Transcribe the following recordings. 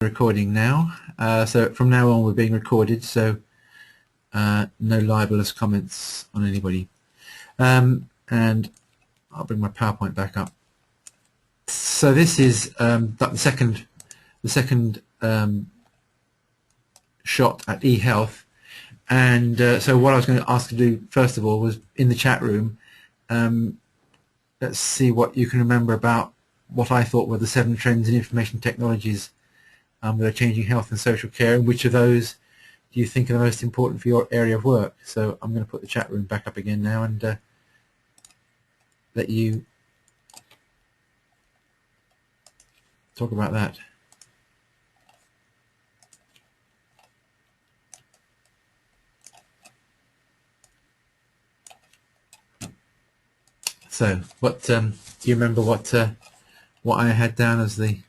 Recording now. So from now on we're being recorded, so no libelous comments on anybody. And I'll bring my PowerPoint back up. So this is the second shot at eHealth, and so what I was going to ask you to do first of all was in the chat room. Let's see what you can remember about what I thought were the 7 trends in information technologies that are changing health and social care, and which of those do you think are the most important for your area of work? So I'm going to put the chat room back up again now and let you talk about that. So, what do you remember? What I had down as the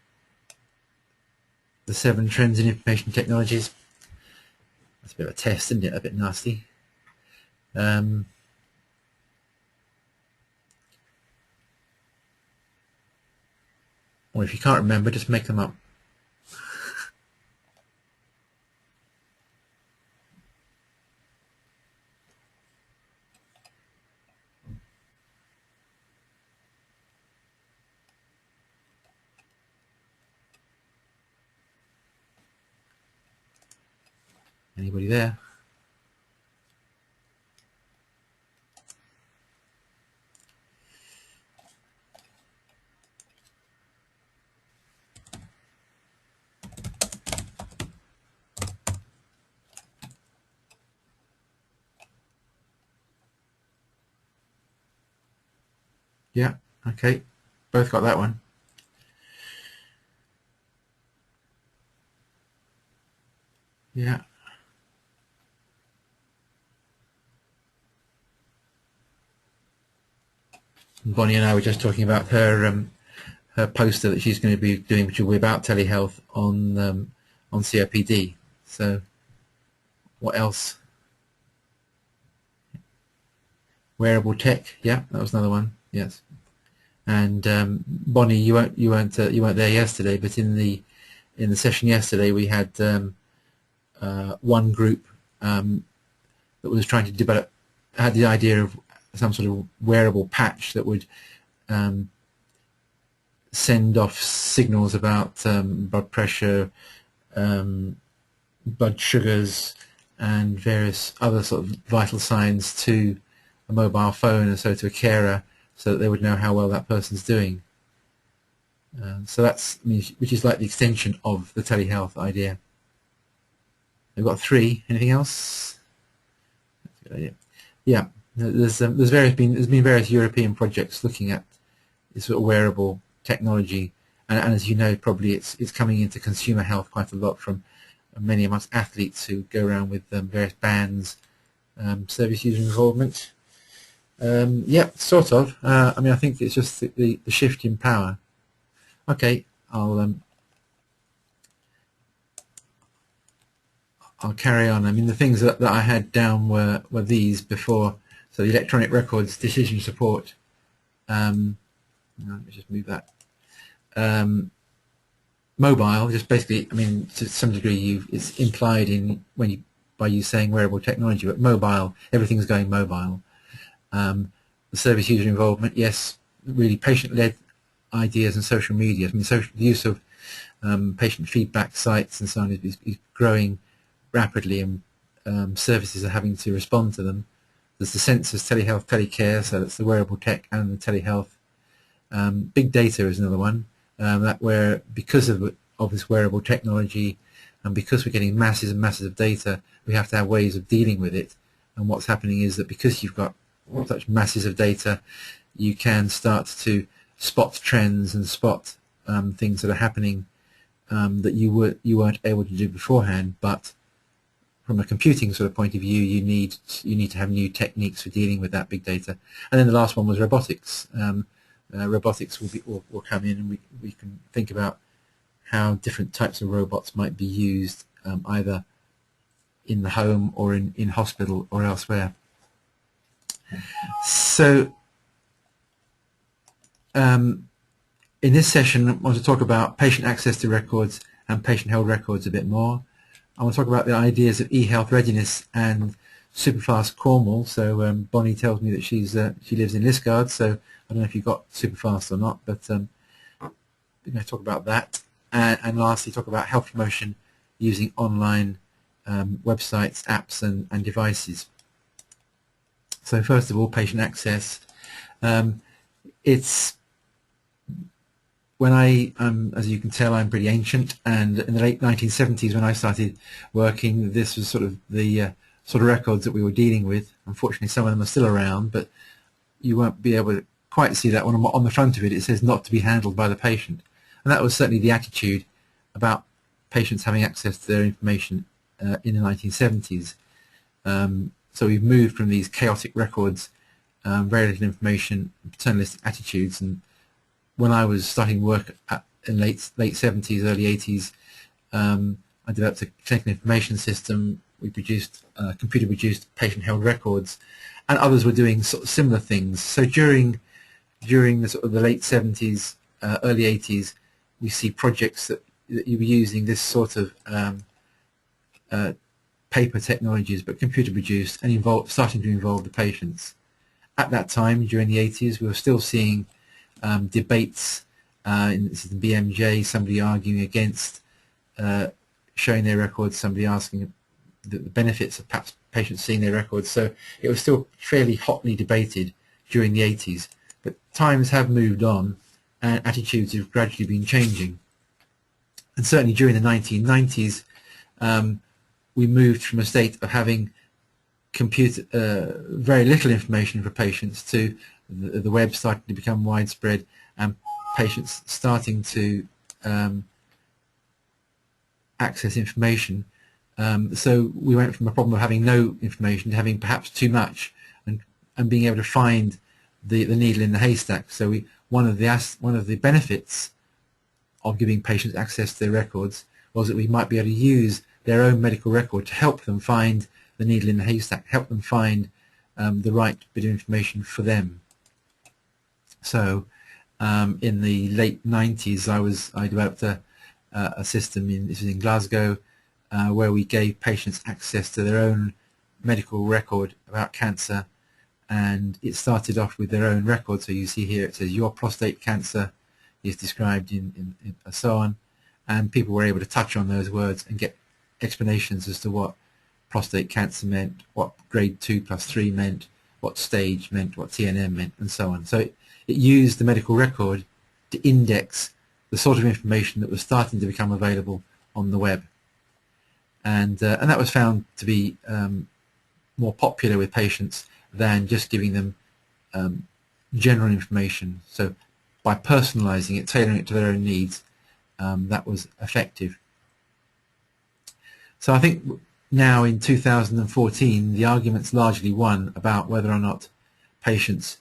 7 trends in information technologies? That's a bit of a test, isn't it? A bit nasty. Or if you can't remember, just make them up. Anybody there? Yeah, okay. Both got that one. Yeah. Bonnie and I were just talking about her poster that she's going to be doing, which will be about telehealth on COPD. So, what else? Wearable tech. Yeah, that was another one. Yes. And Bonnie, you weren't there yesterday, but in the session yesterday we had one group that was trying to develop, had the idea of some sort of wearable patch that would send off signals about blood pressure, blood sugars, and various other sort of vital signs to a mobile phone, and so to a carer, so that they would know how well that person's doing. So that's, which is like the extension of the telehealth idea. We've got 3. Anything else? That's a good idea. Yeah, there's been various European projects looking at this sort of wearable technology, and as you know, probably it's coming into consumer health quite a lot from many amongst athletes who go around with various bands, service user involvement. Yeah, sort of. I think it's just the shift in power. Okay, I'll carry on. The things that I had down were these before. So the electronic records decision support. Let me just move that. Mobile, just basically, to some degree, it's implied in by you saying wearable technology, but mobile, everything's going mobile. The service user involvement, yes, really patient-led ideas and social media. The use of patient feedback sites and so on is growing rapidly, and services are having to respond to them. There's the sensors, telehealth, telecare, so that's the wearable tech and the telehealth. Big data is another one, that where because of this wearable technology, and because we're getting masses and masses of data, we have to have ways of dealing with it. And what's happening is that because you've got such masses of data, you can start to spot trends and spot things that are happening that you weren't able to do beforehand. But from a computing sort of point of view, you need to have new techniques for dealing with that big data. And then the last one was robotics. Robotics will come in, and we can think about how different types of robots might be used either in the home or in hospital or elsewhere. So in this session, I want to talk about patient access to records and patient-held records a bit more. I want to talk about the ideas of e-health readiness and Superfast Cornwall. So Bonnie tells me that she lives in Liskeard, so I don't know if you got Superfast or not, but we're going to talk about that. And lastly, talk about health promotion using online websites, apps, and devices. So first of all, patient access. It's when as you can tell, I'm pretty ancient, and in the late 1970s when I started working, this was sort of the sort of records that we were dealing with. Unfortunately, some of them are still around, but you won't be able to quite see that when on the front of it. It says not to be handled by the patient, and that was certainly the attitude about patients having access to their information in the 1970s. So we've moved from these chaotic records, very little information, paternalistic attitudes, and when I was starting work in late 70s, early 80s, I developed a clinical information system. We produced computer-produced patient-held records, and others were doing sort of similar things. So during the sort of the late 70s, early 80s, we see projects that you were using this sort of paper technologies, but computer-produced, and starting to involve the patients. At that time, during the 80s, we were still seeing debates in the BMJ, somebody arguing against showing their records, somebody asking the benefits of perhaps patients seeing their records. So it was still fairly hotly debated during the 80s. But times have moved on, and attitudes have gradually been changing. And certainly during the 1990s, we moved from a state of having very little information for patients to the web starting to become widespread, and patients starting to access information. So we went from a problem of having no information to having perhaps too much, and being able to find the needle in the haystack. So one of the benefits of giving patients access to their records was that we might be able to use their own medical record to help them find the needle in the haystack, help them find the right bit of information for them. So in the late 90s, I developed a system this was in Glasgow, where we gave patients access to their own medical record about cancer, and it started off with their own record. So you see here it says your prostate cancer is described in so on, and people were able to touch on those words and get explanations as to what prostate cancer meant, what grade 2+3 meant, what stage meant, what TNM meant, and so on. So it used the medical record to index the sort of information that was starting to become available on the web, and that was found to be more popular with patients than just giving them general information. So by personalizing it, tailoring it to their own needs, that was effective. So I think now in 2014, the argument's largely won about whether or not patients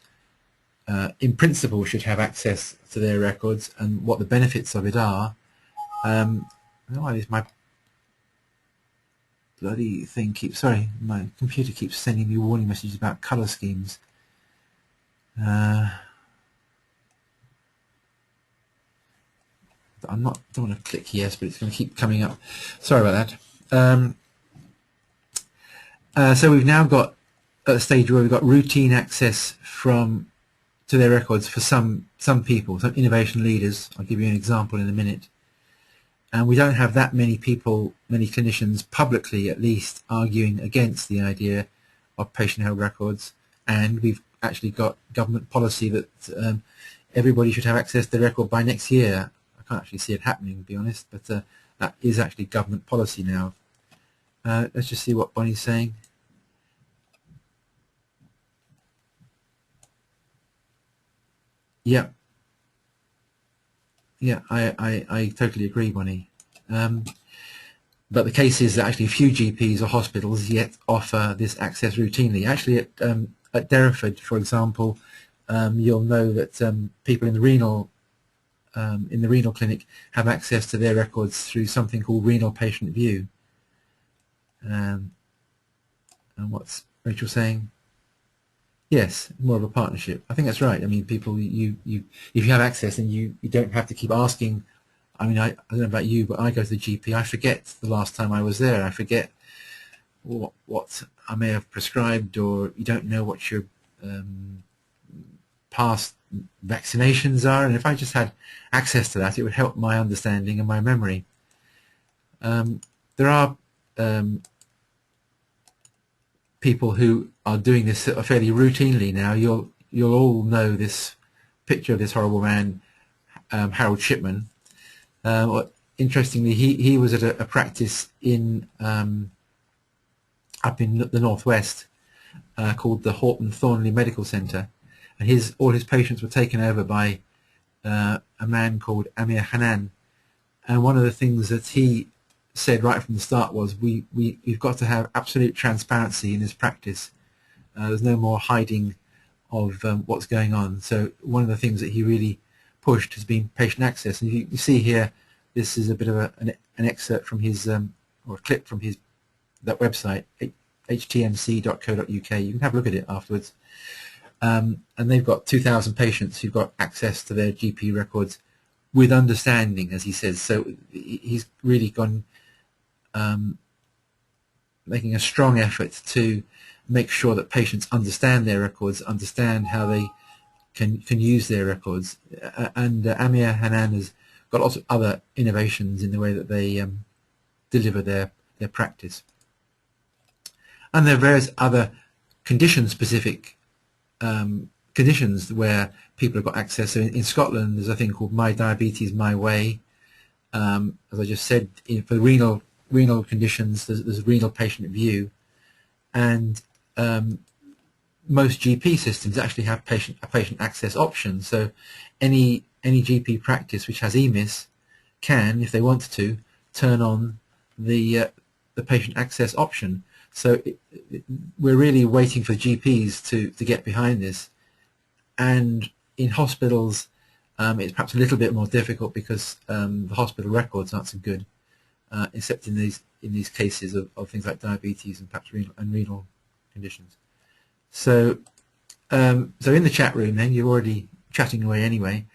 in principle should have access to their records and what the benefits of it are. I don't know why my bloody thing my computer keeps sending me warning messages about color schemes. Don't want to click yes, but it's going to keep coming up. Sorry about that. So we've now got a stage where we've got routine access to their records for some people, some innovation leaders. I'll give you an example in a minute. And we don't have that many people, many clinicians publicly at least, arguing against the idea of patient-held records. And we've actually got government policy that everybody should have access to their record by next year. I can't actually see it happening, to be honest, but that is actually government policy now. Let's just see what Bonnie's saying. Yeah. Yeah, I totally agree, Bonnie. But the case is that actually few GPs or hospitals yet offer this access routinely. Actually, at Derriford, for example, you'll know that people in the renal clinic have access to their records through something called Renal Patient View. And what's Rachel saying? Yes, more of a partnership. I think that's right. I mean, people, if you have access, and you don't have to keep asking I mean, I don't know about you, but I go to the GP, I forget the last time I was there. I forget what I may have prescribed, or you don't know what your past vaccinations are. And if I just had access to that, it would help my understanding and my memory. There are people who are doing this fairly routinely now. You'll all know this picture of this horrible man, Harold Shipman. Interestingly, he was at a practice in up in the northwest called the Horton Thornley Medical Centre, and all his patients were taken over by a man called Amir Hanan. And one of the things that he said right from the start was, we've got to have absolute transparency in this practice. There's no more hiding of what's going on. So one of the things that he really pushed has been patient access. And you see here, this is a bit of an excerpt from his, or a clip from that website, htmc.co.uk. You can have a look at it afterwards. And they've got 2,000 patients who've got access to their GP records with understanding, as he says. So he's really gone making a strong effort to make sure that patients understand their records, understand how they can use their records. And Amir Hanan has got lots of other innovations in the way that they deliver their practice. And there are various other condition-specific conditions where people have got access. So in Scotland, there's a thing called My Diabetes My Way. As I just said, for renal conditions, there's renal patient view, and most GP systems actually have a patient access option. So any GP practice which has EMIS can, if they want to, turn on the patient access option. So we're really waiting for GPs to get behind this. And in hospitals, it's perhaps a little bit more difficult because the hospital records aren't so good, except in these cases of things like diabetes and perhaps renal conditions. So so in the chat room, then you're already chatting away anyway.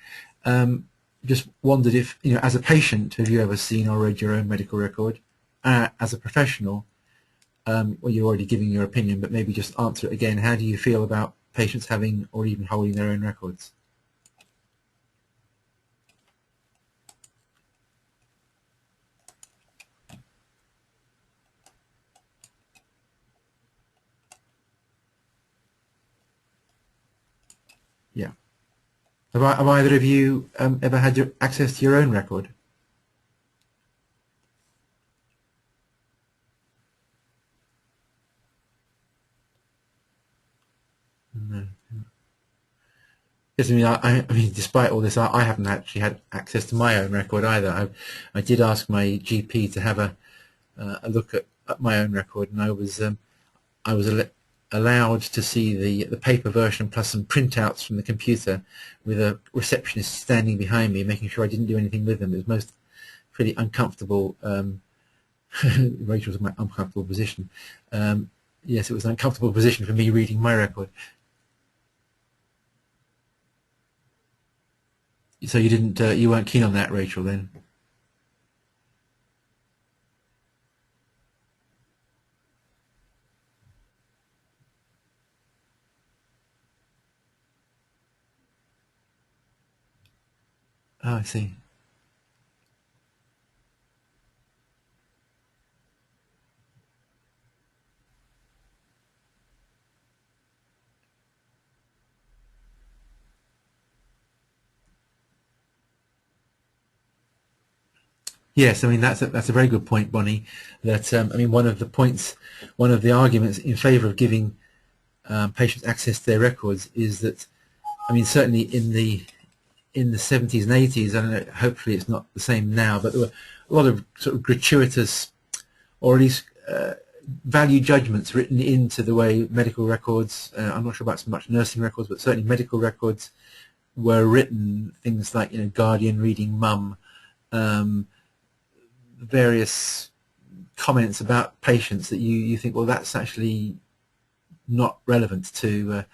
Just wondered if, as a patient, have you ever seen or read your own medical record? As a professional, well, you're already giving your opinion, but maybe just answer it again. How do you feel about patients having or even holding their own records? Yeah. Have either of you ever had access to your own record? No. Yes, I mean, despite all this, I haven't actually had access to my own record either. I did ask my GP to have a look at my own record, and I was allowed to see the paper version plus some printouts from the computer, with a receptionist standing behind me, making sure I didn't do anything with them. It was most pretty uncomfortable. Rachel's in my uncomfortable position. Yes, it was an uncomfortable position for me reading my record. So you weren't keen on that, Rachel, then? Oh, I see. Yes, I mean that's a very good point, Bonnie. That I mean one of the arguments in favour of giving patients access to their records is that, I mean, certainly in the 70s and 80s, I don't know, hopefully it's not the same now, but there were a lot of sort of gratuitous, or at least value judgments written into the way medical records, I'm not sure about so much nursing records, but certainly medical records were written. Things like, Guardian reading mum, various comments about patients that you think, well, that's actually not relevant to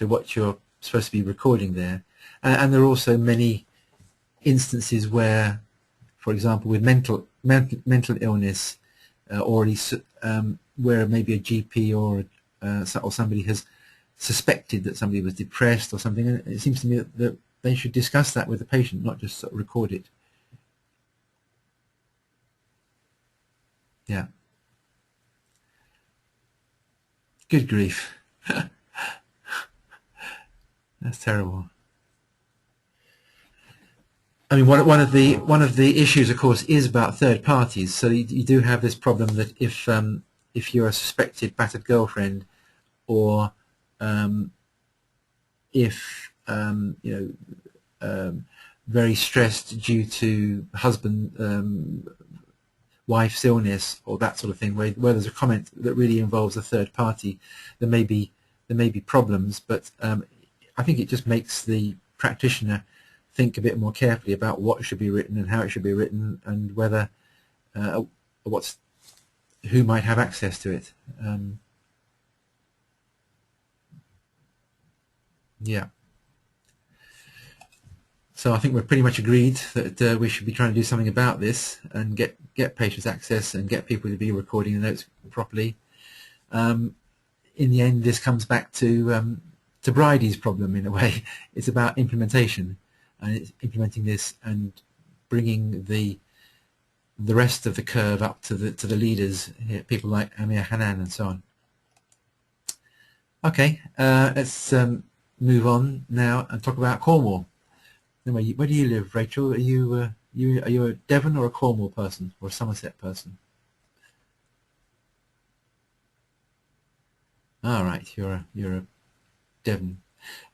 what you're supposed to be recording there. And there are also many instances where, for example, with mental illness, already where maybe a GP or somebody has suspected that somebody was depressed or something. And it seems to me that they should discuss that with the patient, not just sort of record it. Yeah. Good grief. That's terrible. I mean, one of the issues, of course, is about third parties. So you do have this problem that if you're a suspected battered girlfriend, or if very stressed due to husband wife's illness or that sort of thing, where there's a comment that really involves a third party, there may be problems. But I think it just makes the practitioner think a bit more carefully about what should be written and how it should be written, and whether who might have access to it. Yeah. So I think we're pretty much agreed that we should be trying to do something about this and get patients access and get people to be recording the notes properly. In the end, this comes back to Bridie's problem in a way. It's about implementation, and it's implementing this and bringing the rest of the curve up to the leaders, people like Amir Hanan and so on. Okay, let's move on now and talk about Cornwall. Where do you live, Rachel? Are you a Devon or a Cornwall person, or a Somerset person? All right, you're a Devon,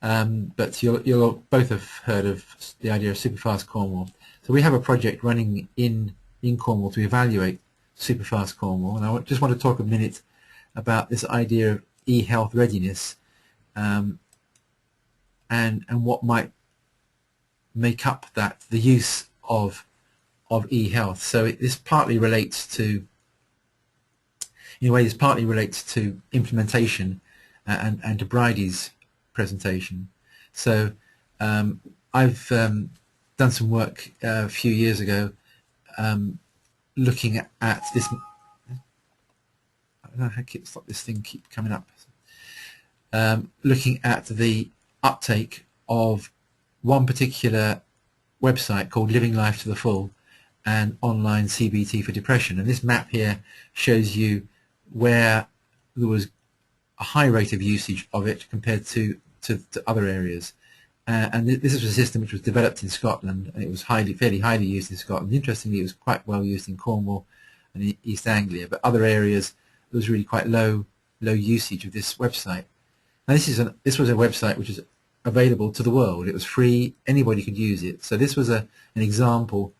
but you'll both have heard of the idea of Superfast Cornwall. So we have a project running in Cornwall to evaluate Superfast Cornwall, and I just want to talk a minute about this idea of e-health readiness, and what might make up the use of e-health. So this partly relates to, in a way, this partly relates to implementation and to Bridie's presentation. So I've done some work a few years ago looking at this. I don't know how this thing keep coming up. Looking at the uptake of one particular website called Living Life to the Full and online CBT for depression. And this map here shows you where there was a high rate of usage of it compared to other areas. And this is a system which was developed in Scotland, and it was fairly highly used in Scotland. Interestingly, it was quite well used in Cornwall and in East Anglia, but other areas there was really quite low usage of this website. Now this was a website which is available to the world. It was free, anybody could use it. So this was an example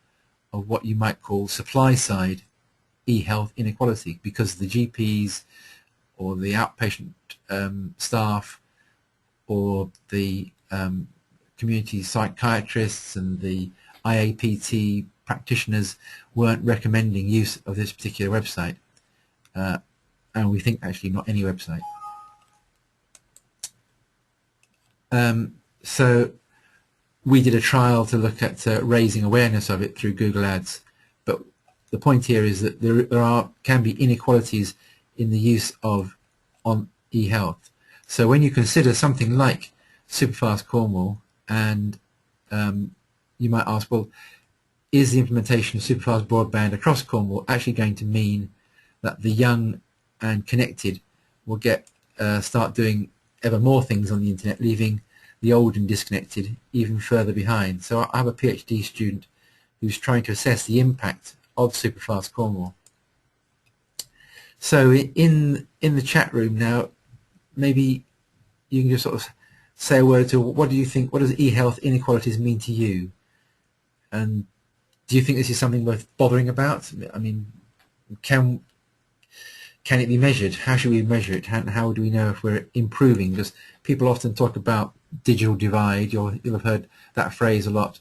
of what you might call supply side e-health inequality, because the GPs or the outpatient staff or the community psychiatrists and the IAPT practitioners weren't recommending use of this particular website, and we think actually not any website. So we did a trial to look at raising awareness of it through Google Ads, but the point here is that there can be inequalities in the use of e-health. So when you consider something like Superfast Cornwall, and you might ask, well, is the implementation of superfast broadband across Cornwall actually going to mean that the young and connected will start doing ever more things on the internet, leaving the old and disconnected even further behind? So I have a PhD student who's trying to assess the impact of Superfast Cornwall. So in the chat room now, maybe you can just sort of say a word to what do you think, what does e-health inequalities mean to you? And do you think this is something worth bothering about? I mean, can it be measured? How should we measure it? How do we know if we're improving? Because people often talk about digital divide. You'll have heard that phrase a lot.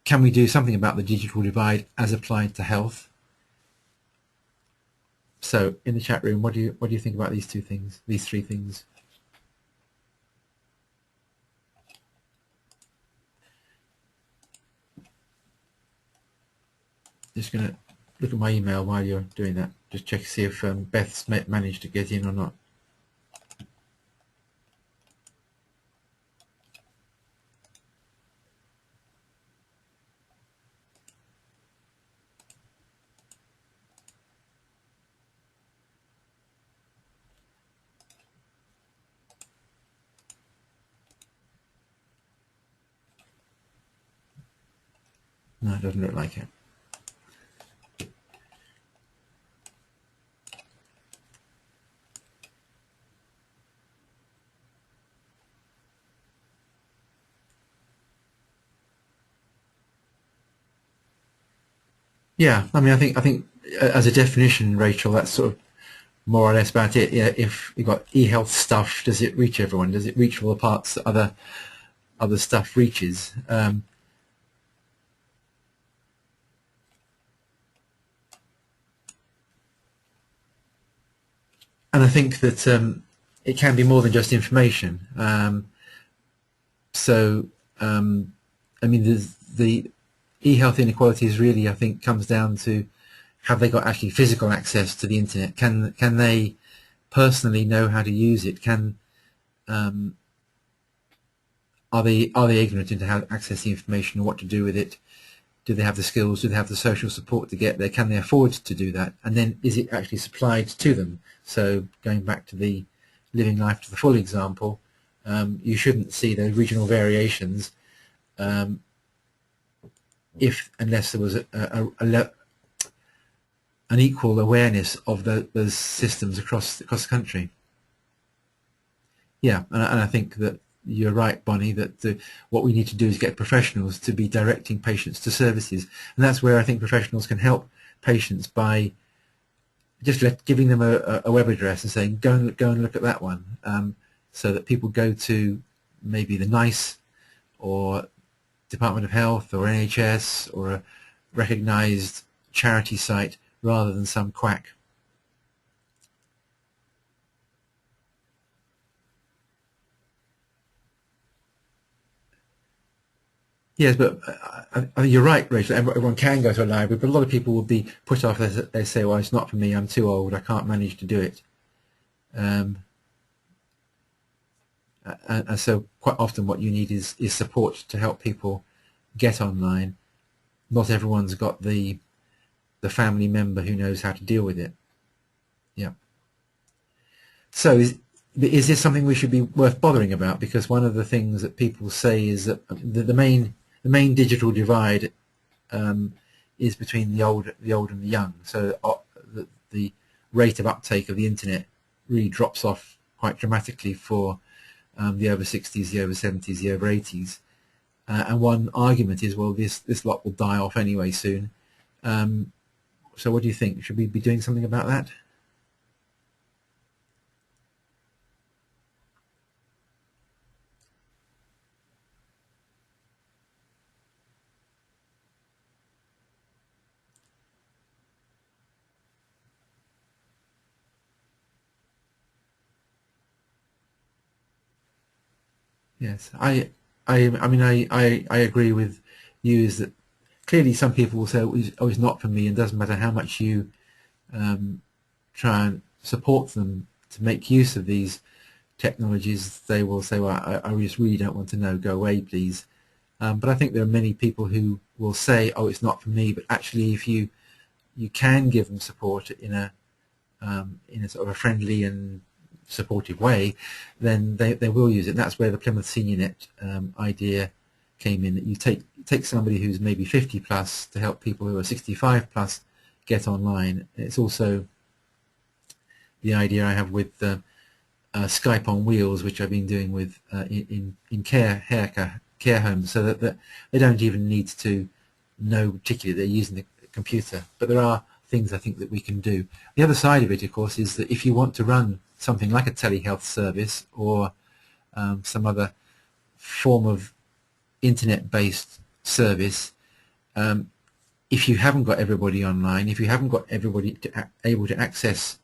Can we do something about the digital divide as applied to health? So in the chat room, what do you think about these three things? just going to look at my email while you're doing that. Just check to see if Beth's managed to get in or not. No, it doesn't look like it. Yeah, I mean, I think as a definition, Rachel, that's sort of more or less about it. Yeah, if you've got e-health stuff, does it reach everyone? Does it reach all the parts that other stuff reaches? And I think that it can be more than just information. So, I mean, the e-health inequalities really, I think, comes down to have they got actually physical access to the internet? Can they personally know how to use it? Are they ignorant into how to access the information or what to do with it? Do they have the skills? Do they have the social support to get there? Can they afford to do that? And then is it actually supplied to them? So going back to the living life to the full example, you shouldn't see those regional variations unless there was an equal awareness of those systems across the country. Yeah, and I think that you're right, Bonnie, that what we need to do is get professionals to be directing patients to services, and that's where I think professionals can help patients by just giving them a web address and saying go and look at that one, so that people go to maybe the NICE or Department of Health or NHS or a recognised charity site rather than some quack. Yes, but you're right, Rachel. Everyone can go to a library, but a lot of people will be put off. They say, "Well, it's not for me. I'm too old. I can't manage to do it." And so, quite often, what you need is support to help people get online. Not everyone's got the family member who knows how to deal with it. Yeah. So, is this something we should be worth bothering about? Because one of the things that people say is that the main digital divide is between the old and the young. So the rate of uptake of the internet really drops off quite dramatically for the over 60s, the over 70s, the over 80s. And one argument is, well, this lot will die off anyway soon. So what do you think? Should we be doing something about that? Yes, I mean, I agree with you. Is that clearly some people will say, "Oh, it's not for me," and doesn't matter how much you try and support them to make use of these technologies, they will say, "Well, I just really don't want to know. Go away, please." But I think there are many people who will say, "Oh, it's not for me," but actually, if you can give them support in a sort of a friendly and supportive way, then they will use it. And that's where the Plymouth SeniorNet idea came in. That you take somebody who's maybe 50 plus to help people who are 65 plus get online. It's also the idea I have with Skype on Wheels, which I've been doing with in care homes, so that they don't even need to know particularly they're using the computer. But there are things I think that we can do. The other side of it, of course, is that if you want to run something like a telehealth service or some other form of internet-based service, if you haven't got everybody online, if you haven't got everybody able to access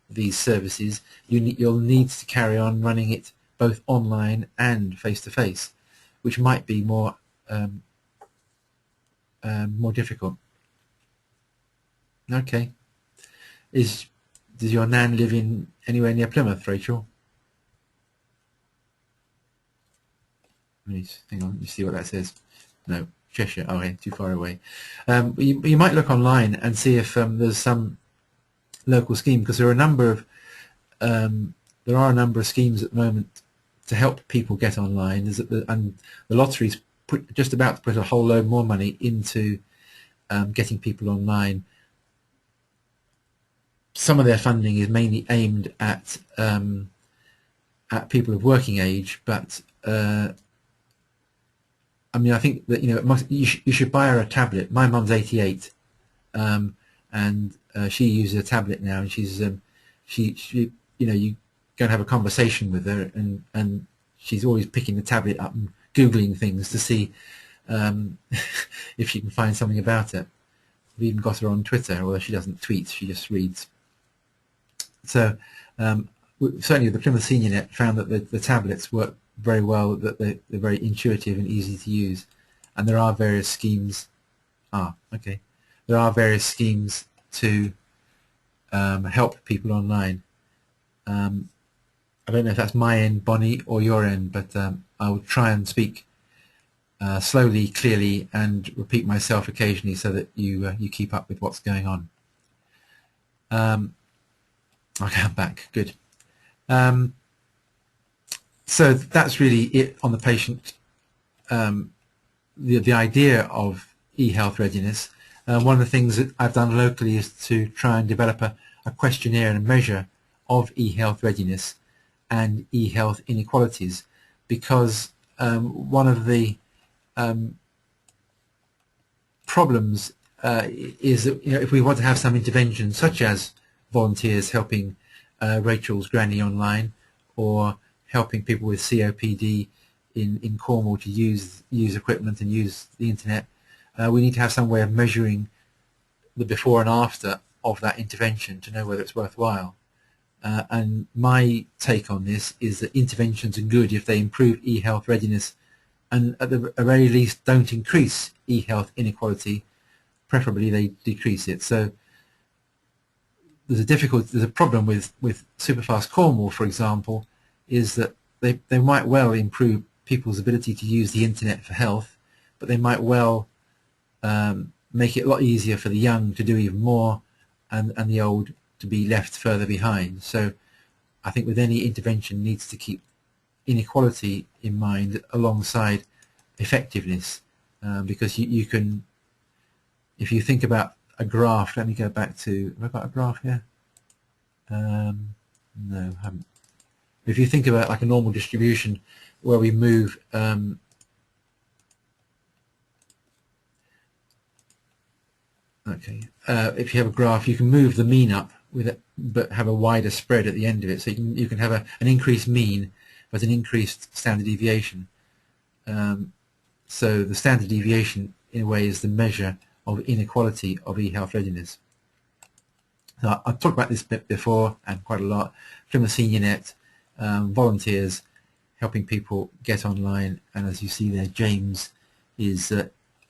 these services, you'll need to carry on running it both online and face-to-face, which might be more difficult. Okay. Does your nan live in anywhere near Plymouth, Rachel? Hang on, let me see what that says. No, Cheshire. Oh, okay, too far away. You might look online and see if there's some local scheme, because there are a number of schemes at the moment to help people get online. And the lottery's just about to put a whole load more money into getting people online. Some of their funding is mainly aimed at people of working age, but I mean, I think that you should buy her a tablet. My mum's 88, and she uses a tablet now, and she you go and have a conversation with her, and she's always picking the tablet up and googling things to see if she can find something about it. We've even got her on Twitter, although she doesn't tweet, she just reads. So certainly the Plymouth Senior Net found that the tablets work very well, that they're very intuitive and easy to use, and there are various schemes. Okay. There are various schemes to help people online. I don't know if that's my end, Bonnie, or your end, but I will try and speak slowly, clearly, and repeat myself occasionally so that you keep up with what's going on. Okay, I'm back. Good. So that's really it on the patient. The idea of e-health readiness. One of the things that I've done locally is to try and develop a questionnaire and a measure of e-health readiness and e-health inequalities, because one of the problems is that if we want to have some intervention, such as volunteers helping Rachel's granny online, or helping people with COPD in Cornwall to use equipment and use the internet, we need to have some way of measuring the before and after of that intervention to know whether it's worthwhile. And my take on this is that interventions are good if they improve e-health readiness, and at the very least don't increase e-health inequality. Preferably they decrease it. So there's a problem with Superfast Cornwall, for example, is that they might well improve people's ability to use the internet for health, but they might well make it a lot easier for the young to do even more, and the old to be left further behind. So I think with any intervention needs to keep inequality in mind alongside effectiveness, because you can, if you think about a graph, let me go back to, have I got a graph here? No, I haven't. If you think about like a normal distribution where we move if you have a graph, you can move the mean up with it, but have a wider spread at the end of it. So you can have an increased mean but an increased standard deviation. So the standard deviation in a way is the measure of inequality of e-health readiness. So I've talked about this bit before, and quite a lot. Plymouth Senior Net, volunteers helping people get online, and as you see there, James is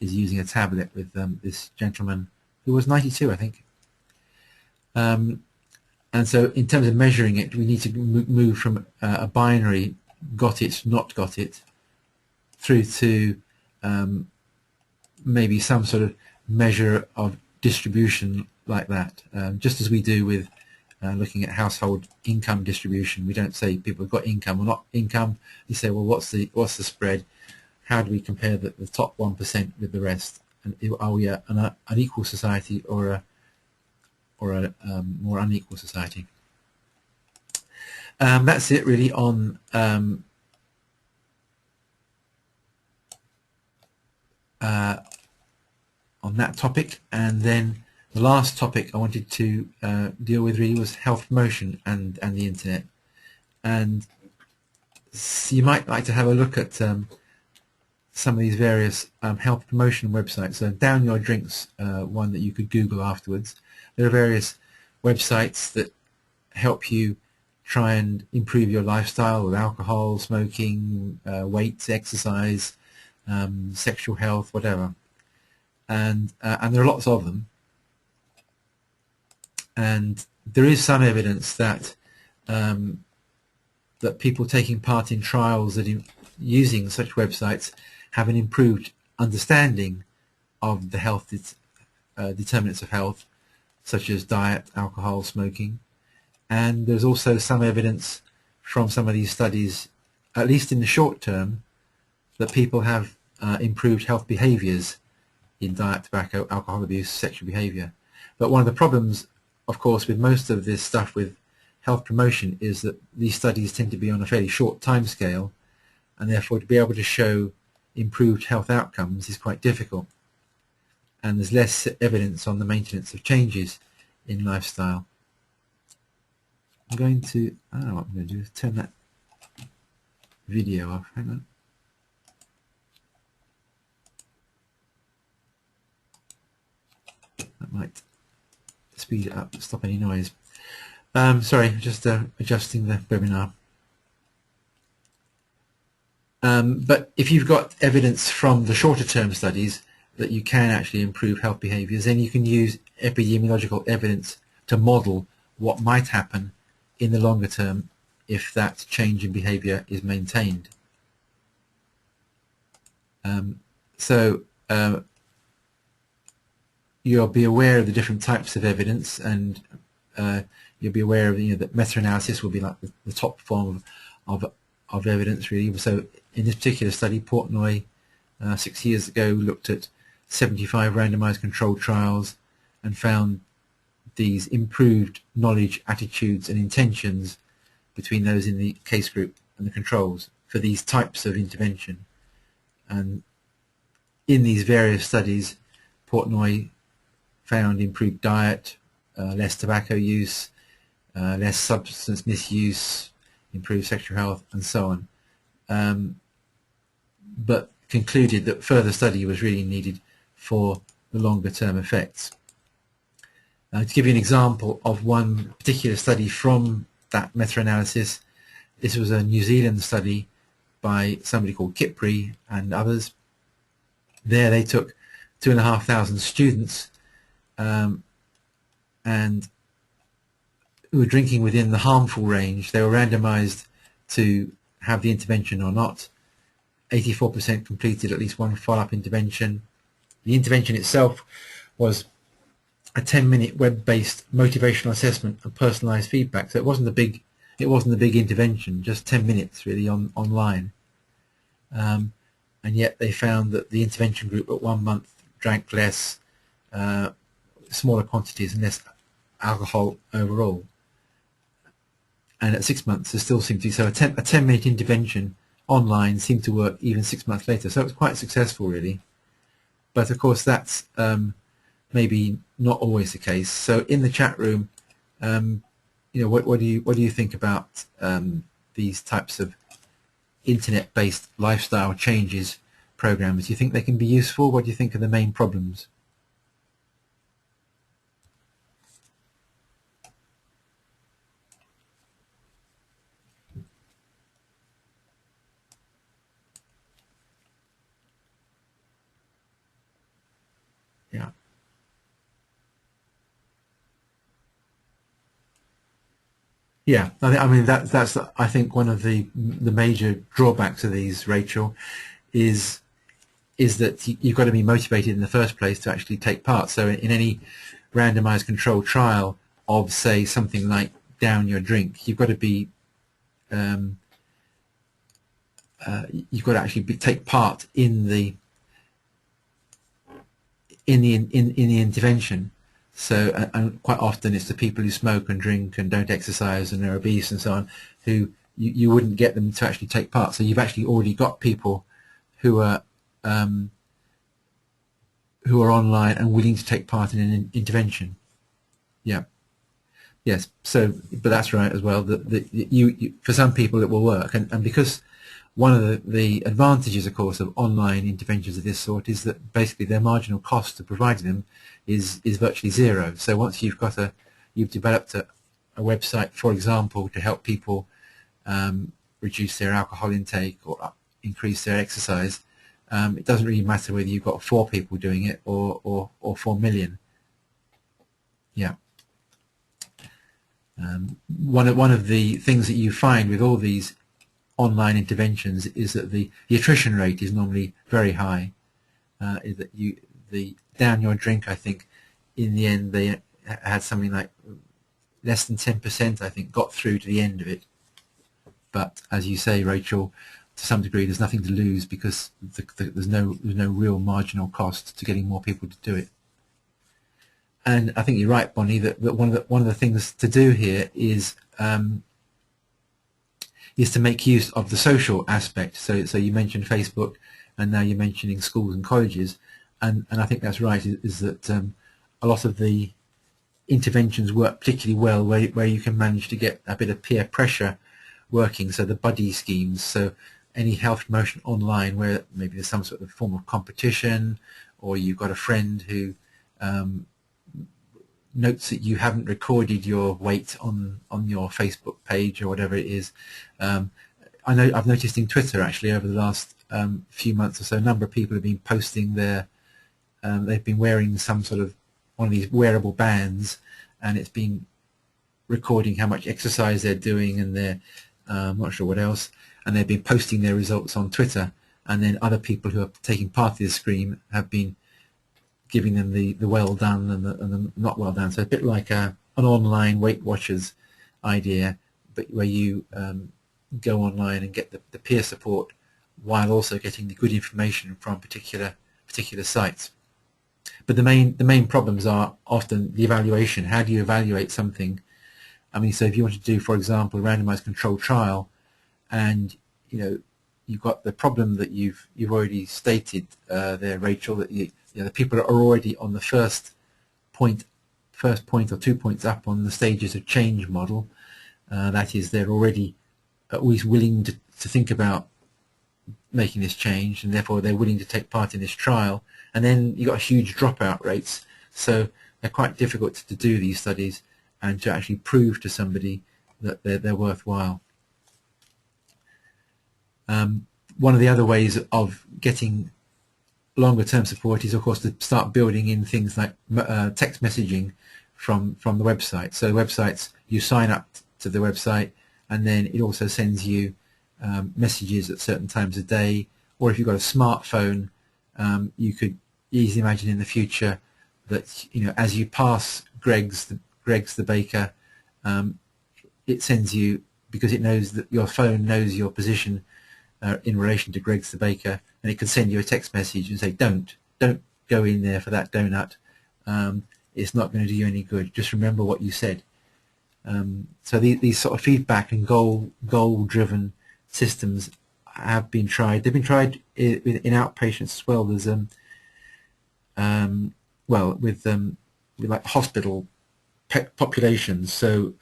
using a tablet with this gentleman who was 92, I think. And so in terms of measuring it, we need to move from a binary, got it, not got it, through to maybe some sort of measure of distribution like that. Just as we do with looking at household income distribution, we don't say people have got income or not income. You say, well, what's the spread? How do we compare the top 1% with the rest? And are we an equal society or a more unequal society? That's it really on that topic. And then the last topic I wanted to deal with really was health promotion and the internet. And so you might like to have a look at some of these various health promotion websites. So Down Your Drinks, one that you could Google afterwards. There are various websites that help you try and improve your lifestyle with alcohol, smoking, weight, exercise, sexual health, whatever. And there are lots of them. and there is some evidence that that people taking part in trials that using such websites have an improved understanding of the health determinants of health, such as diet, alcohol, smoking. And there's also some evidence from some of these studies, at least in the short term, that people have improved health behaviors in diet, tobacco, alcohol abuse, sexual behavior. But one of the problems, of course, with most of this stuff with health promotion is that these studies tend to be on a fairly short time scale, and therefore to be able to show improved health outcomes is quite difficult. And there's less evidence on the maintenance of changes in lifestyle. I'm going to, I don't know what I'm going to do, is turn that video off. Hang on. That might speed it up, stop any noise. Sorry, just adjusting the webinar. But if you've got evidence from the shorter term studies that you can actually improve health behaviors, then you can use epidemiological evidence to model what might happen in the longer term if that change in behavior is maintained. You'll be aware of the different types of evidence, and you'll be aware of that meta-analysis will be like the top form of evidence, really. So in this particular study, Portnoy 6 years ago looked at 75 randomized controlled trials and found these improved knowledge, attitudes and intentions between those in the case group and the controls for these types of intervention. And in these various studies, Portnoy found improved diet, less tobacco use, less substance misuse, improved sexual health, and so on. But concluded that further study was really needed for the longer term effects. To give you an example of one particular study from that meta-analysis, this was a New Zealand study by somebody called Kipri and others. There they took 2,500 students and who were drinking within the harmful range. They were randomized to have the intervention or not. 84% completed at least one follow-up intervention. The intervention itself was a 10-minute web-based motivational assessment and personalized feedback. So it wasn't a big intervention, just 10 minutes really online. And yet they found that the intervention group at 1 month drank less, smaller quantities and less alcohol overall. And at 6 months there still seemed to be, so a 10-minute intervention online seemed to work even 6 months later. So it was quite successful really. But of course that's maybe not always the case. So in the chat room, what do you think about these types of internet-based lifestyle changes programs? Do you think they can be useful? What do you think are the main problems? Yeah. Yeah, I mean that's I think one of the major drawbacks of these, Rachel, is that you've got to be motivated in the first place to actually take part. So in any randomized controlled trial of, say, something like down your drink, you've got to be you've got to actually take part in the intervention. So and quite often it's the people who smoke and drink and don't exercise and are obese and so on who you wouldn't get them to actually take part. So you've actually already got people who are online and willing to take part in an intervention. Yeah. Yes. So, but that's right as well. That you for some people it will work, and because one of the advantages, of course, of online interventions of this sort is that basically their marginal cost of providing them is virtually zero. So once you've developed a website, for example, to help people reduce their alcohol intake or increase their exercise, it doesn't really matter whether you've got 4 people doing it or 4 million. Yeah. One of the things that you find with all these online interventions is that the attrition rate is normally very high. Is that the down your drink, I think, in the end they had something like less than 10%, I think, got through to the end of it. But as you say, Rachel, to some degree, there's nothing to lose because there's no real marginal cost to getting more people to do it. And I think you're right, Bonnie, that one of the things to do here is to make use of the social aspect. So you mentioned Facebook, and now you're mentioning schools and colleges, and I think that's right. Is that a lot of the interventions work particularly well where you can manage to get a bit of peer pressure working. So the buddy schemes. So any health promotion online where maybe there's some sort of form of competition, or you've got a friend who notes that you haven't recorded your weight on your Facebook page or whatever it is. I've noticed in Twitter actually over the last few months or so, a number of people have been posting their they've been wearing some sort of one of these wearable bands, and it's been recording how much exercise they're doing, and they're I'm not sure what else, and they've been posting their results on Twitter, and then other people who are taking part of this scheme have been giving them the well done and the not well done. So a bit like an online Weight Watchers idea, but where you go online and get the peer support while also getting the good information from particular sites. But the main problems are often the evaluation. How do you evaluate something? I mean, so if you want to do, for example, a randomized controlled trial, and you've got the problem that you've already stated there, Rachel, that the people are already on the first point or 2 points up on the stages of change model. That is, they're already always willing to think about making this change, and therefore they're willing to take part in this trial. And then you've got huge dropout rates, so they're quite difficult to do these studies and to actually prove to somebody that they're worthwhile. One of the other ways of getting longer term support is, of course, to start building in things like text messaging from the website. So websites, you sign up to the website, and then it also sends you messages at certain times of day. Or if you've got a smartphone, you could easily imagine in the future that as you pass Greg's the baker, it sends you, because it knows that your phone knows your position in relation to Greg's the baker, and it can send you a text message and say, don't go in there for that donut. It's not going to do you any good. Just remember what you said. So these sort of feedback and goal-driven systems have been tried. They've been tried in outpatients as well. There's with like hospital populations. So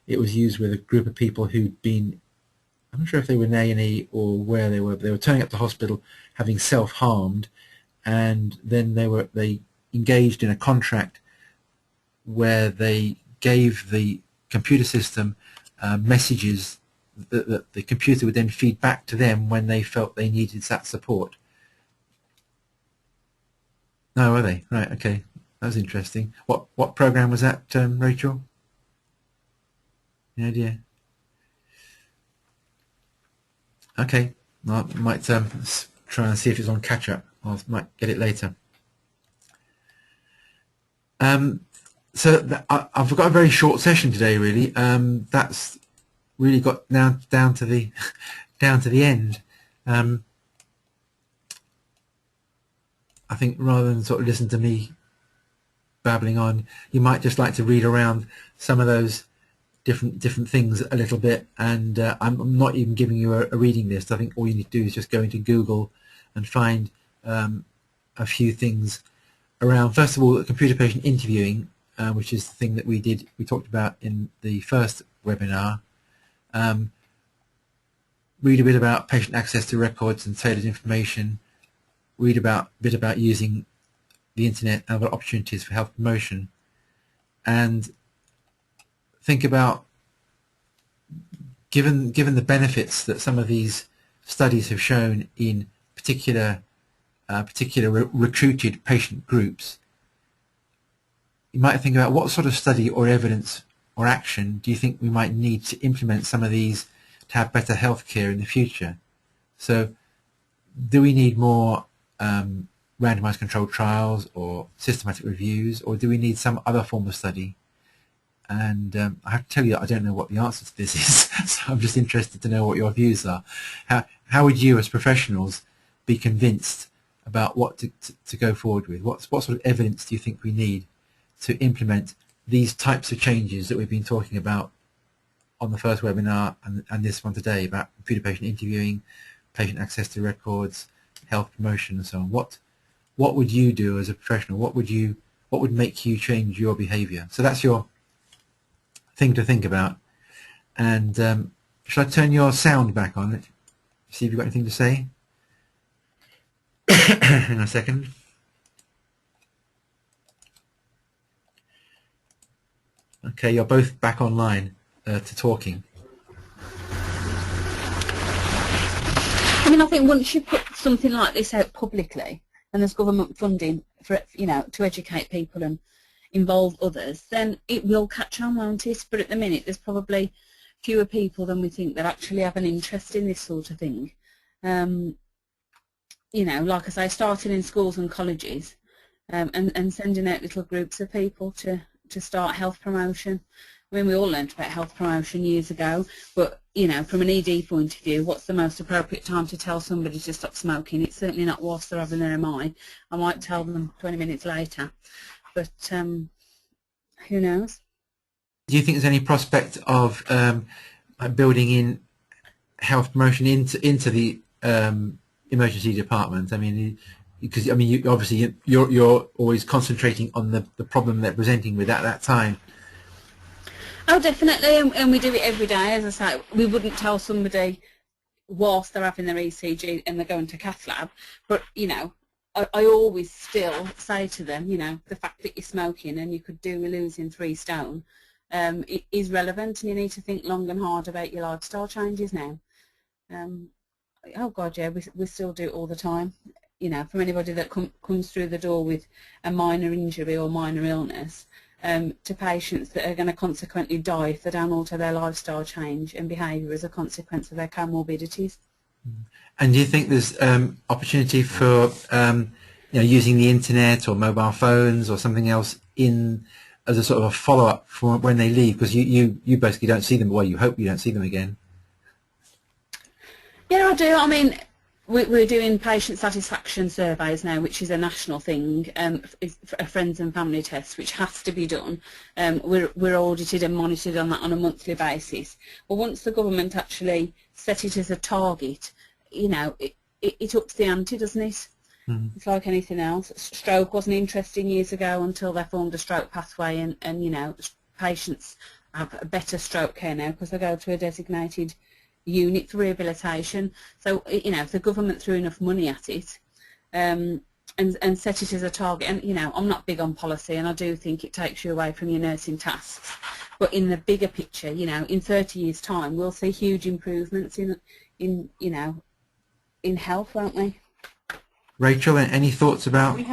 it was used with a group of people who'd been, I'm not sure if they were in A&E or where they were turning up to hospital having self-harmed, and then they engaged in a contract where they gave the computer system messages that the computer would then feed back to them when they felt they needed that support. No, were they? Right, okay. That was interesting. What program was that, Rachel? Any idea? Okay, well, I might try and see if it's on catch-up. I might get it later. So I've got a very short session today, really. That's really got down to the end. I think rather than sort of listen to me babbling on, you might just like to read around some of those different things a little bit. And I'm not even giving you a reading list. I think all you need to do is just go into Google and find a few things around. First of all, computer patient interviewing, which is the thing that we talked about in the first webinar. Read a bit about patient access to records and tailored information. Read a bit about using the internet and other opportunities for health promotion, and think about, given the benefits that some of these studies have shown in particular recruited patient groups, you might think about what sort of study or evidence or action do you think we might need to implement some of these to have better healthcare in the future? So do we need more randomized controlled trials or systematic reviews, or do we need some other form of study? And I have to tell you, I don't know what the answer to this is, so I'm just interested to know what your views are. How would you, as professionals, be convinced about what to go forward with? What sort of evidence do you think we need to implement these types of changes that we've been talking about on the first webinar and this one today about computer patient interviewing, patient access to records, health promotion, and so on? What would you do as a professional? What would make you change your behaviour? So that's your thing to think about. And shall I turn your sound back on? See if you've got anything to say. Hang on a second. Okay, you're both back online to talking. I mean, I think once you put something like this out publicly, and there's government funding for, you know, to educate people and involve others, then it will catch on, won't it? But at the minute, there's probably fewer people than we think that actually have an interest in this sort of thing. You know, like I say, starting in schools and colleges, and sending out little groups of people to start health promotion. I mean, we all learned about health promotion years ago, but, you know, from an ED point of view, what's the most appropriate time to tell somebody to stop smoking? It's certainly not whilst they're having their MI. I might tell them 20 minutes later, but who knows? Do you think there's any prospect of building in health promotion into the emergency department? I mean, because obviously you're always concentrating on the problem they're presenting with at that time. Oh, definitely, and we do it every day. As I say, we wouldn't tell somebody whilst they're having their ECG and they're going to cath lab, but, you know, I always still say to them, you know, the fact that you're smoking and you could do with losing 3 stone it is relevant, and you need to think long and hard about your lifestyle changes now. Oh God, yeah, we still do it all the time. You know, from anybody that comes through the door with a minor injury or minor illness, to patients that are going to consequently die if they don't alter their lifestyle change and behaviour as a consequence of their comorbidities. And do you think there's opportunity for you know, using the internet or mobile phones or something else in as a sort of a follow-up for when they leave? Because you basically don't see them, well, you hope you don't see them again. Yeah, I do. I mean, we're doing patient satisfaction surveys now, which is a national thing, a friends and family test, which has to be done. We're audited and monitored on that on a monthly basis. Well, once the government actually set it as a target, you know, it ups the ante, doesn't it? Mm-hmm. It's like anything else. Stroke wasn't interesting years ago until they formed a stroke pathway, and you know, patients have a better stroke care now because they go to a designated unit for rehabilitation. So, you know, if the government threw enough money at it and set it as a target, and, you know, I'm not big on policy, and I do think it takes you away from your nursing tasks, but in the bigger picture, you know, in 30 years' time, we'll see huge improvements in you know, in health, won't we? Rachel, any thoughts about this?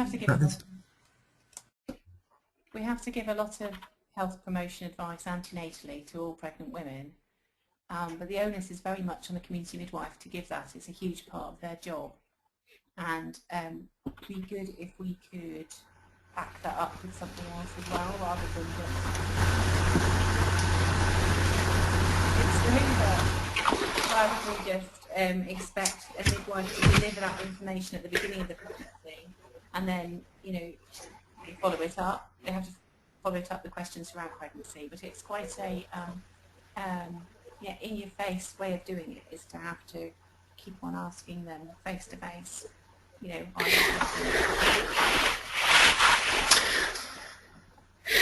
We have to give a lot of health promotion advice antenatally to all pregnant women. But the onus is very much on the community midwife to give that. It's a huge part of their job, and it'd be good if we could back that up with something else as well, rather than just expect a midwife to deliver that information at the beginning of the pregnancy, and then, you know, follow it up. They have to follow it up with questions throughout pregnancy, but it's quite a yeah, in-your-face way of doing it is to have to keep on asking them face-to-face, you know,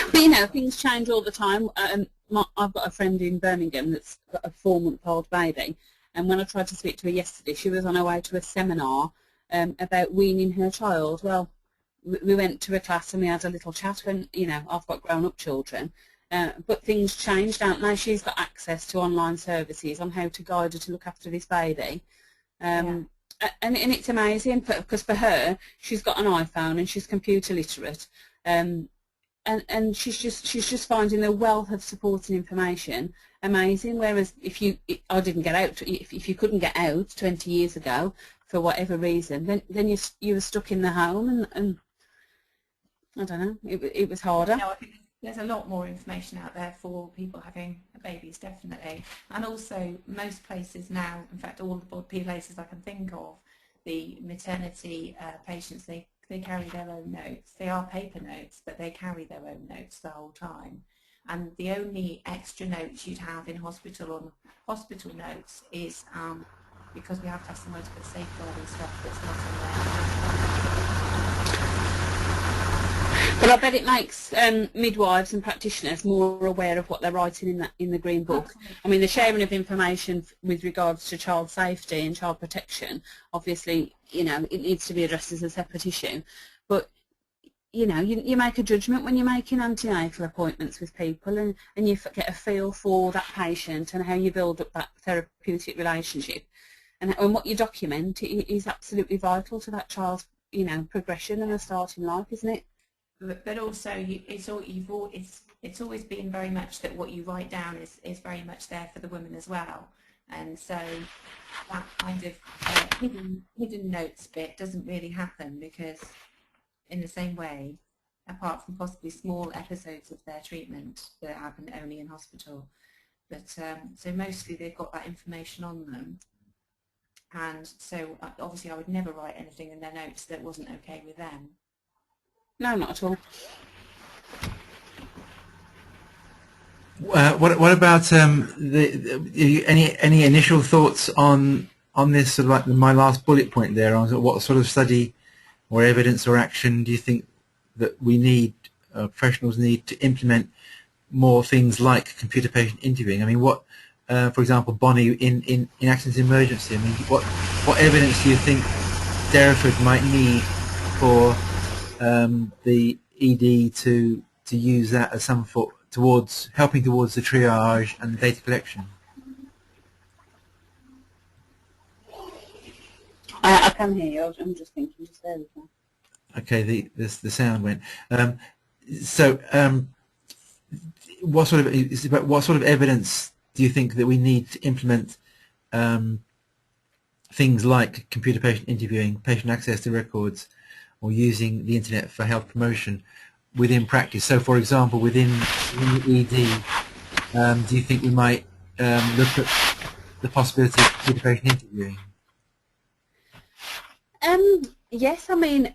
But, you know, things change all the time. I've got a friend in Birmingham that's got a 4-month-old baby, and when I tried to speak to her yesterday, she was on her way to a seminar about weaning her child. Well, we went to a class and we had a little chat when, you know, I've got grown-up children. But things change, don't they? She's got access to online services on how to guide her to look after this baby. And it's amazing, because for her, she's got an iPhone and she's computer literate. and she's just finding the wealth of support and information amazing. Whereas I didn't get out. If you couldn't get out 20 years ago for whatever reason, then you were stuck in the home, and I don't know. It was harder. No, I think there's a lot more information out there for people having babies, definitely. And also, most places now, in fact, all the places I can think of, the maternity patients, they carry their own notes. They are paper notes, but they carry their own notes the whole time. And the only extra notes you'd have in hospital on hospital notes is because we have to have some motor safeguarding stuff that's not in there. But I bet it makes midwives and practitioners more aware of what they're writing in the Green Book. Absolutely. I mean, the sharing of information with regards to child safety and child protection, obviously, it needs to be addressed as a separate issue. But you make a judgment when you're making antenatal appointments with people, and you get a feel for that patient and how you build up that therapeutic relationship, and what you document is absolutely vital to that child's progression and a start in life, isn't it? But also, it's always been very much that what you write down is very much there for the woman as well, and so that kind of hidden notes bit doesn't really happen, because in the same way, apart from possibly small episodes of their treatment that happen only in hospital, but so mostly they've got that information on them, and so obviously I would never write anything in their notes that wasn't okay with them. No, not at all. What about any initial thoughts on this, sort of like my last bullet point there, on what sort of study or evidence or action do you think that we need, professionals need, to implement more things like computer patient interviewing? I mean, what, for example, Bonnie, in accident emergency, I mean, what evidence do you think Derriford might need for the ED to use that as some helping towards the triage and the data collection? I can hear you. I'm just thinking. Just there we go. Okay, the sound went. What sort of evidence do you think that we need to implement things like computer patient interviewing, patient access to records, or using the internet for health promotion within practice? So, for example, within the ED, do you think we might look at the possibility of computer patient interviewing? Yes, I mean,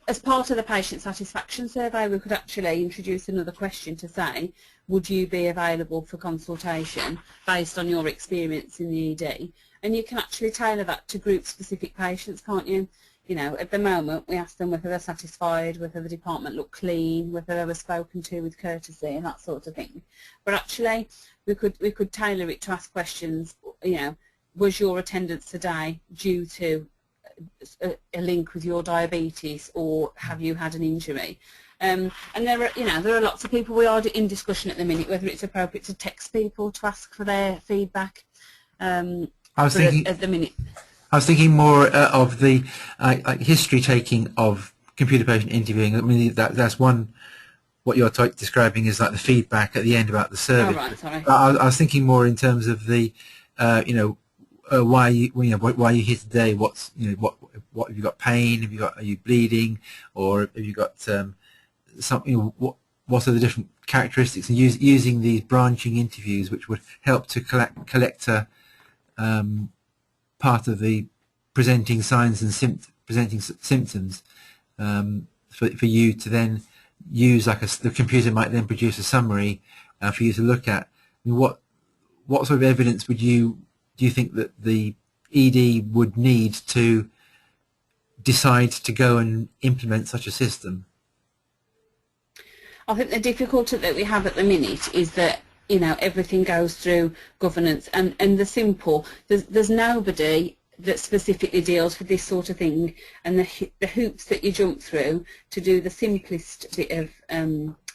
as part of the patient satisfaction survey, we could actually introduce another question to say, would you be available for consultation based on your experience in the ED? And you can actually tailor that to group-specific patients, can't you? At the moment, we ask them whether they're satisfied, whether the department looked clean, whether they were spoken to with courtesy and that sort of thing. But actually, we could tailor it to ask questions, was your attendance today due to a link with your diabetes, or have you had an injury? And there are lots of people we are in discussion at the minute whether it's appropriate to text people to ask for their feedback. I was thinking at the minute. I was thinking more of the like history taking of computer patient interviewing. I mean, that's one. What you're describing is like the feedback at the end about the service. Oh, right, sorry. I was thinking more in terms of the, why are you here today? What have you got? Pain? Are you bleeding? Or have you got something? What are the different characteristics? And using these branching interviews, which would help to collect part of the presenting signs and presenting symptoms for you to then use, like the computer might then produce a summary for you to look at. I mean, what sort of evidence do you think that the ED would need to decide to go and implement such a system? I think the difficulty that we have at the minute is that everything goes through governance, and there's nobody that specifically deals with this sort of thing, and the hoops that you jump through to do the simplest bit of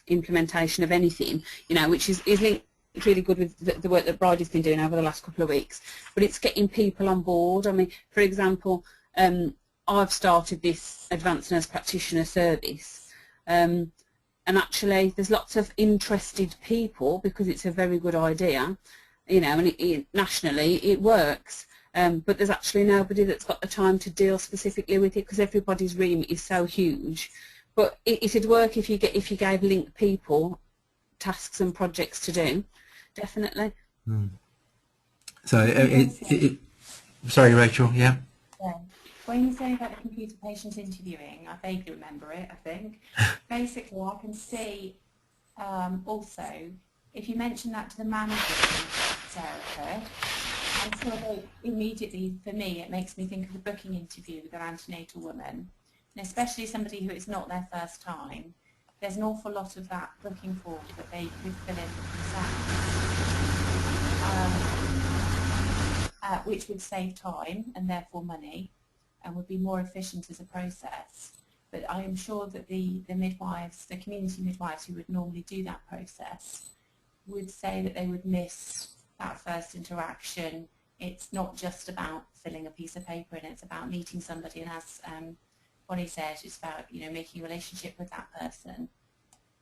implementation of anything, which is linked really good with the work that Bridie's been doing over the last couple of weeks, but it's getting people on board. I mean, for example, I've started this advanced nurse practitioner service, and actually there's lots of interested people because it's a very good idea, you know, and nationally it works. But there's actually nobody that's got the time to deal specifically with it because everybody's remit is so huge. But it'd work if you gave linked people tasks and projects to do, definitely. So sorry, Rachel. Yeah. Yeah. When you say about the computer patient interviewing, I vaguely remember it, I think. Basically, I can see also, if you mention that to the manager, Sarah, I'm sure they immediately, for me, it makes me think of the booking interview with their antenatal woman, and especially somebody who it's not their first time. There's an awful lot of that booking form that they could fill in themselves, which would save time and therefore money, and would be more efficient as a process. But I am sure that the midwives, the community midwives who would normally do that process, would say that they would miss that first interaction. It's not just about filling a piece of paper, and it's about meeting somebody, and as Bonnie said, it's about, you know, making a relationship with that person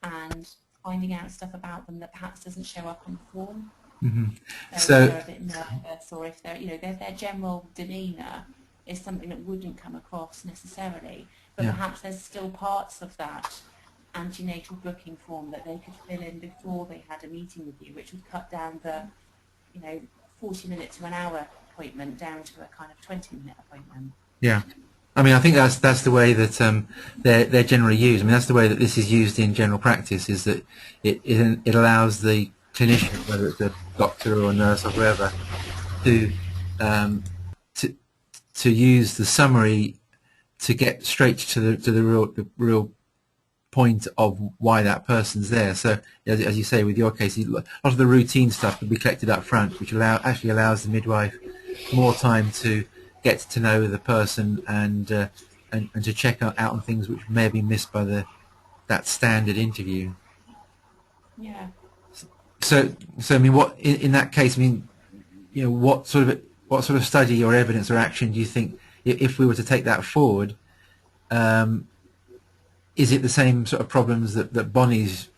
and finding out stuff about them that perhaps doesn't show up on the form. So if they're a bit nervous, or if they're, you know, their general demeanour is something that wouldn't come across necessarily, but perhaps there's still parts of that antenatal booking form that they could fill in before they had a meeting with you, which would cut down the, you know, 40-minute to an hour appointment down to a kind of 20-minute appointment. Yeah. I mean, I think that's the way that they're generally used. I mean, that's the way that this is used in general practice, is that it allows the clinician, whether it's a doctor or a nurse or whoever, to use the summary to get straight to the real point of why that person's there. So, as you say, with your case, a lot of the routine stuff will be collected up front, which actually allows the midwife more time to get to know the person and to check out on things which may have been missed by that standard interview. Yeah. So I mean, what in that case? I mean, you know, what sort of study or evidence or action do you think, if we were to take that forward, is it the same sort of problems that Bonnie's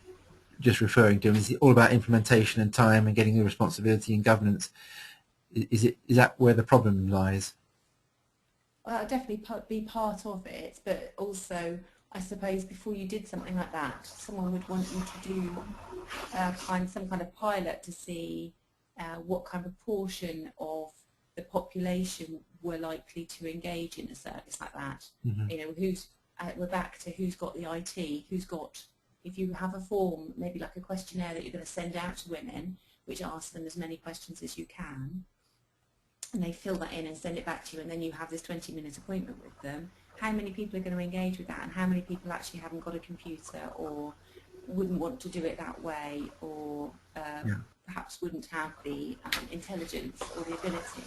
just referring to? Is it all about implementation and time and getting the responsibility and governance? Is that where the problem lies? Well, it'd definitely be part of it, but also, I suppose, before you did something like that, someone would want you to do some kind of pilot to see what kind of proportion of the population were likely to engage in a service like that. You know, we're back to who's got the IT, who's got, if you have a form, maybe like a questionnaire that you're going to send out to women, which asks them as many questions as you can, and they fill that in and send it back to you, and then you have this 20-minute appointment with them. How many people are going to engage with that, and how many people actually haven't got a computer or wouldn't want to do it that way, or perhaps wouldn't have the intelligence or the ability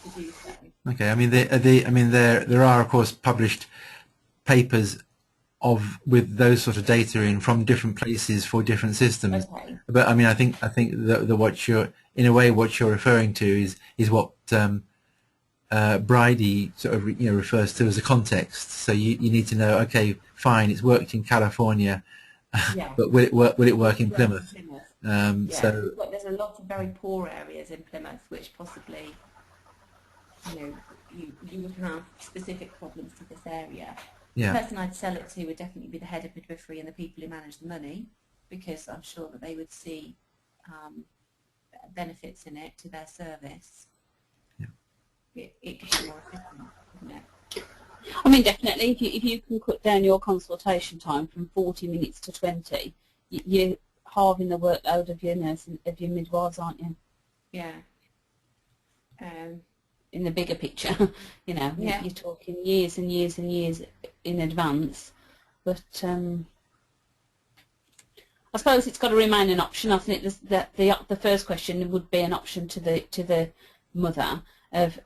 to do so? Okay, I mean, there are of course published papers with those sort of data from different places for different systems. Okay. But I mean, I think that what you're referring to is what Bridie sort of refers to as a context. So you need to know, okay, fine, it's worked in California, but will it work in Plymouth? So there's a lot of very poor areas in Plymouth which possibly, you know, you would have specific problems to this area. The person I'd sell it to would definitely be the head of midwifery and the people who manage the money, because I'm sure that they would see benefits in it to their service. It could be more efficient, isn't it? I mean, definitely, if you can cut down your consultation time from 40 minutes to 20, you're halving the workload of your nurse and of your midwives, aren't you? Yeah. In the bigger picture, you know, you're talking years and years and years in advance. But I suppose it's got to remain an option. I think the first question would be an option to the mother of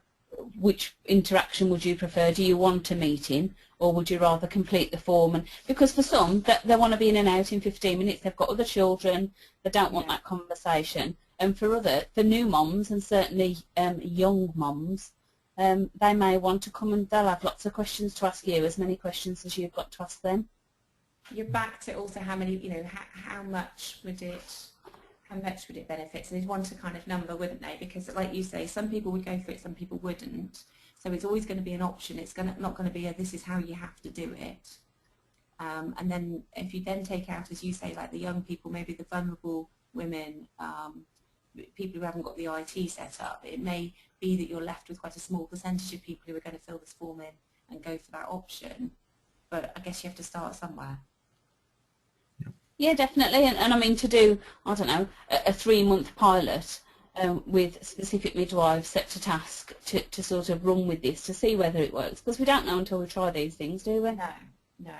which interaction would you prefer? Do you want a meeting, or would you rather complete the form? And because for some, they want to be in and out in 15 minutes. They've got other children. They don't want that conversation. And for new moms, and certainly young moms, they may want to come and they'll have lots of questions to ask you, as many questions as you've got to ask them. you're back to also how many, how much would it benefit? So they'd want a kind of number, wouldn't they? Because like you say, some people would go for it, some people wouldn't. So it's always going to be an option. It's not going to be this is how you have to do it. And then if you then take out, as you say, like the young people, maybe the vulnerable women, people who haven't got the IT set up, it may be that you're left with quite a small percentage of people who are going to fill this form in and go for that option. But I guess you have to start somewhere. Yeah, definitely. And I mean, to do, I don't know, a 3-month pilot with specific midwives set to task to sort of run with this to see whether it works. Because we don't know until we try these things, do we? No.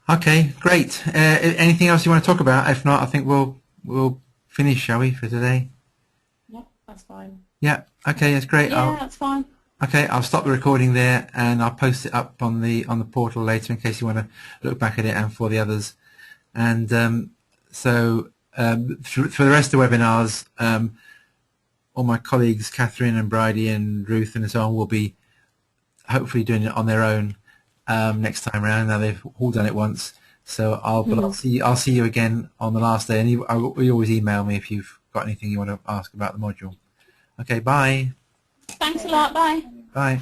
Okay, great. Anything else you want to talk about? If not, I think we'll finish, shall we, for today? Yeah, that's fine. Yeah. Okay, that's great. Yeah, that's fine. Okay, I'll stop the recording there, and I'll post it up on the portal later in case you want to look back at it and for the others. And for the rest of the webinars, all my colleagues, Catherine and Bridie and Ruth and so on, will be hopefully doing it on their own next time around. Now they've all done it once, so I'll see you again on the last day. And you always email me if you've got anything you want to ask about the module. Okay, bye. Thanks a lot. Bye. Bye.